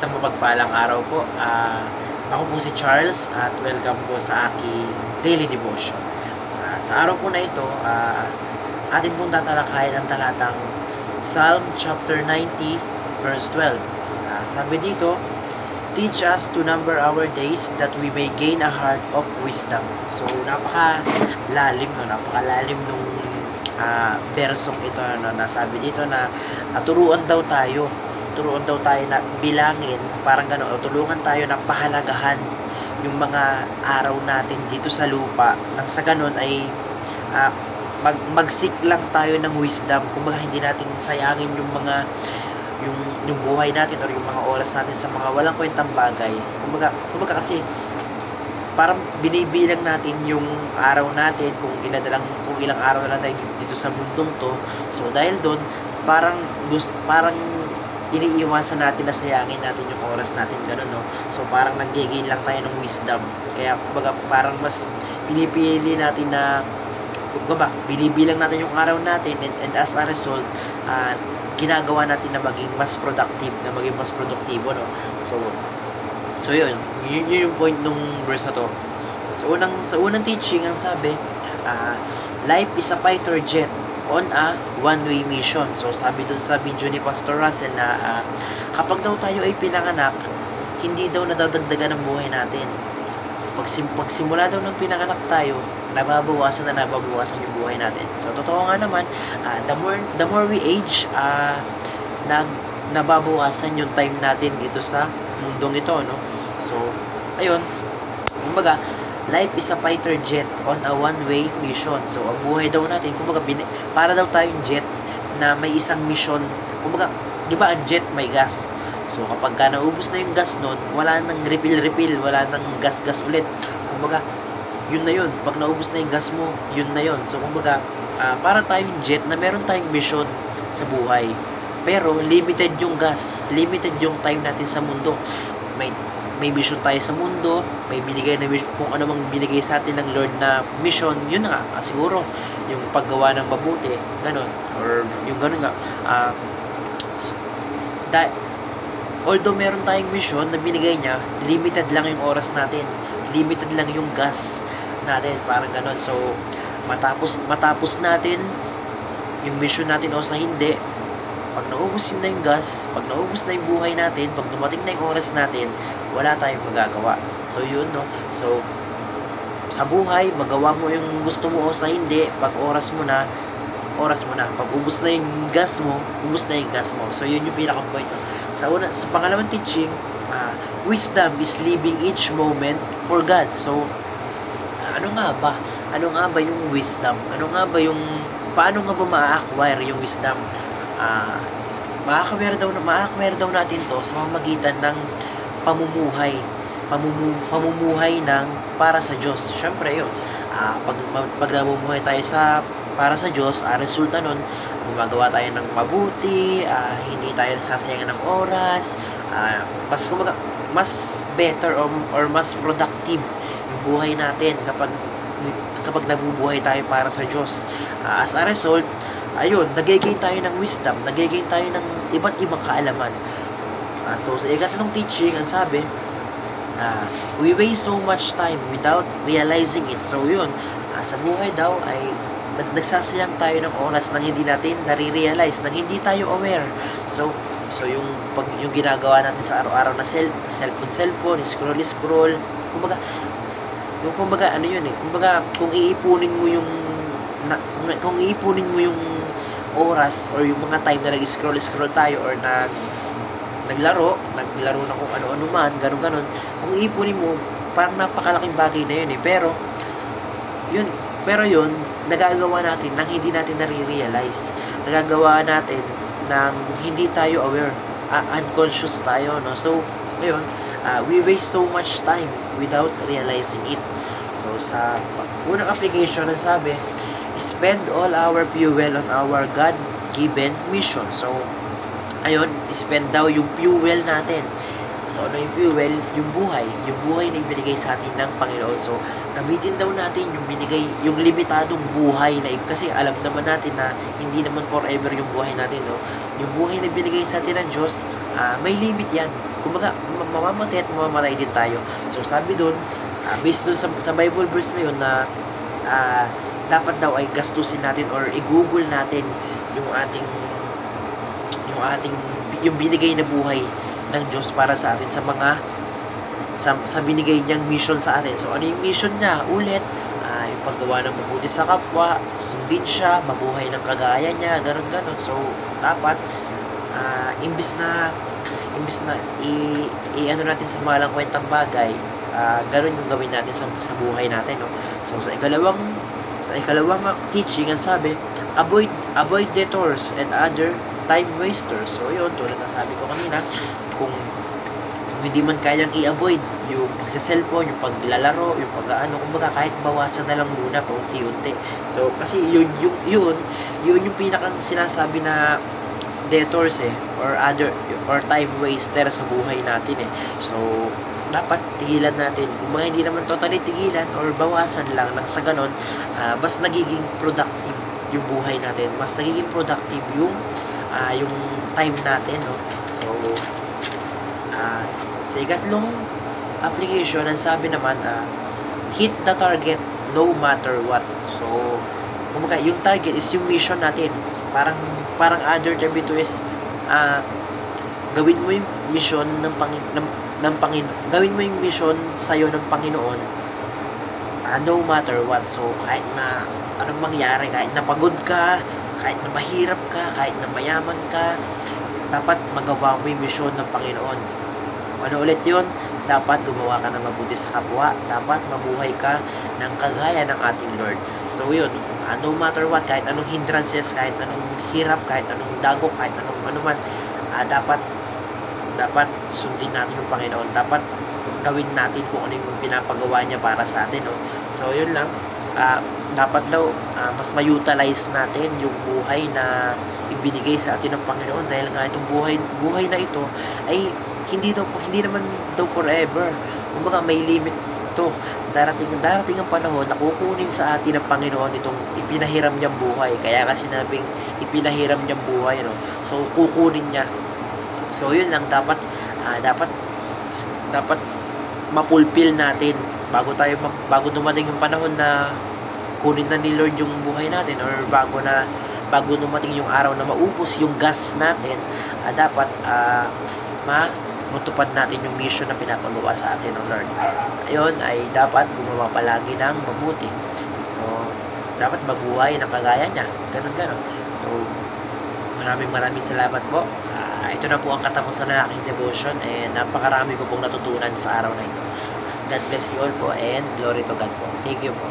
Isang mapagpalang araw po. Ako po si Charles at welcome po sa aking daily devotion. Sa araw po na ito, atin pong tatalakayin ang talatang Psalm chapter 90 verse 12. Sabi dito, teach us to number our days that we may gain a heart of wisdom. So napakalalim nung bersong ito na nasabi dito na turuan daw tayo na bilangin, parang gano'n, tulungan tayo na pahalagahan yung mga araw natin dito sa lupa, nang sa gano'n ay magsik lang tayo ng wisdom, kumbaga hindi natin sayangin yung buhay natin or yung mga oras natin sa mga walang kwentang bagay. Kumbaga kasi parang binibilang natin yung araw natin kung ilang araw na lang tayo dito sa mundong to. So dahil doon parang iniiwasan natin na sayangin natin yung oras natin, gano'n, no? So parang nag-gain lang tayo ng wisdom. Kaya kumbaga parang mas pinipili natin na binibilang natin yung araw natin, and as a result ginagawa natin na maging mas produktibo, no? So yun yung point nung verse na to. Sa unang teaching, ang sabi, life is a fighter jet on a one-way mission. So sabi dun sa video ni Pastor Russell na kapag daw tayo ay pinanganak, hindi daw nadadagdagan ang buhay natin. Pag simula daw ng pinanganak tayo, nababawasan yung buhay natin. So totoo nga naman, the more we age, nababawasan yung time natin dito sa mundong ito, no? So ayun, kumbaga life is a fighter jet on a one-way mission. So ang buhay daw natin, kumbaga para daw tayong jet na may isang mission. Kumbaga, di ba ang jet may gas? So kapag naubos na yung gas nun, wala nang refill, wala nang gas ulit. Kumbaga, yun na yun. Pag naubos na yung gas mo, yun na yun. So kumbaga, para tayong jet na meron tayong mission sa buhay. Pero limited yung gas, limited yung time natin sa mundo. May mission tayo sa mundo, may binigay na mission, kung ano mang binigay sa atin ng Lord na mission, yun na nga, siguro yung paggawa ng mabuti, ganon, or yung ganon nga. Although meron tayong mission na binigay niya, limited lang yung oras natin, limited lang yung gas natin, parang ganon. So matapos natin yung mission natin o sa hindi, pag naubos na yung gas, pag naubos na yung buhay natin, pag dumating na yung oras natin, wala tayong magagawa. So yun, no? So sa buhay, magawa mo yung gusto mo o sa hindi, pag oras mo na. Pag ubos na yung gas mo, ubos na yung gas mo. So yun yung pinaka-point, no? Sa pangalawang teaching, wisdom is living each moment for God. So ano nga ba yung wisdom? Paano nga ba ma-acquire yung wisdom? Ma-acquire daw natin to sa pamamagitan ng pamumuhay ng para sa Diyos. Syempre yun, pag namumuhay tayo para sa Diyos, resulta nun, gumagawa tayo ng mabuti, hindi tayo nasasayangan ng oras, mas better or mas productive yung buhay natin kapag nabubuhay tayo para sa Diyos. As a result, ayun, nag-gain tayo ng wisdom, nag-gain tayo ng iba't ibang kaalaman. So sa ikatlong teaching, ang sabi, we waste so much time without realizing it. So yun, sa buhay daw ay nagsasayang tayo ng oras nang hindi natin nare-realize, nang hindi tayo aware. So yung ginagawa natin sa araw-araw na cellphone, scroll, kumbaga ano yun eh, kumbaga kung iipunin mo yung oras or yung mga time na nag-scroll tayo or naglaro na kung ano-ano man, ganon. Kung iipunin mo, parang napakalaking bagay na yun eh. Pero yun, nagagawa natin nang hindi natin nare-realize. Nagagawa natin nang hindi tayo aware. Unconscious tayo, no? So, ngayon, we waste so much time without realizing it. So, sa unang application, ang sabi, spend all our fuel on our God-given mission. So, ayun, spend daw yung fuel natin. So, ano yung fuel? Yung buhay na ibinigay sa atin ng Panginoon. So, gamitin daw natin yung limitadong buhay na kasi alam naman natin na hindi naman forever yung buhay natin, no? Yung buhay na ibinigay sa atin ng Diyos, may limit yan. kumbaga, mamamatay at mamamatay din tayo. So, sabi doon, based doon sa Bible verse na yun na dapat daw ay gastusin natin or i-google natin yung yung binigay na buhay ng Diyos para sa atin sa binigay niyang mission sa atin. So, ano yung mission niya? Ulit, yung paggawa ng mabuti sa kapwa, sundin siya, mabuhay ng kagaya niya, ganon. So, dapat, imbis na ano natin sa malang kwentang bagay, ganon yung gawin natin sa buhay natin, no? So, sa ikalawang teaching, ang sabi, avoid detours and other time wasters. So, yun, tulad na sabi ko kanina, kung hindi man kayang i-avoid yung pagsa-cellphone, yung paglalaro, yung kumbaga kahit bawasan na lang muna paunti-unti. So, kasi yun yung pinakang sinasabi na detours or time waster sa buhay natin eh. So, dapat tigilan natin. Kung hindi naman totally tigilan or bawasan lang sa ganon, mas nagiging productive yung buhay natin. Mas nagiging productive yung time natin, no? So, sa ikatlong application, ang sabi naman, hit the target no matter what. So, kumbaga, yung target is yung mission natin. Parang other term ito is, gawin mo yung mission ng Panginoon. Gawin mo yung mission sa'yo ng Panginoon, no matter what. So, kahit na anong mangyari, kahit na pagod ka, kahit na mahirap ka, kahit na mayaman ka, dapat magawa mo yung mission ng Panginoon. Ano ulit yun? Dapat gumawa ka ng mabuti sa kapwa. Dapat mabuhay ka ng kagaya ng ating Lord. So yun, no matter what, kahit anong hindrances, kahit anong hirap, kahit anong dagok, kahit anong anuman, dapat sundin natin yung Panginoon. Dapat gawin natin kung ano yung pinapagawa niya para sa atin, no? So yun lang, dapat daw mas ma-utilize natin yung buhay na ibinigay sa atin ng Panginoon, dahil nga itong buhay na ito ay hindi naman daw forever. Kumbaga, may limit to. Darating ang panahon na kukunin sa atin ng Panginoon itong ipinahiram niyang buhay. Kaya kasi sinabing ipinahiram niyang buhay, no? So, kukunin niya. So, yun lang, dapat mapulpil natin bago dumating yung panahon na kunin na ni Lord yung buhay natin, or bago dumating yung araw na maubos yung gas natin, dapat matupad natin yung mission na pinapagawa sa atin ng Lord. Ayun, ay dapat gumawa palagi ng mabuti. So, dapat mabuhay ng kagaya niya. Ganon. So, maraming salamat po. Ito na po ang katapusan ng aking devotion, and napakarami ko pong natutunan sa araw na ito. God bless you all po, and glory to God po. Thank you po.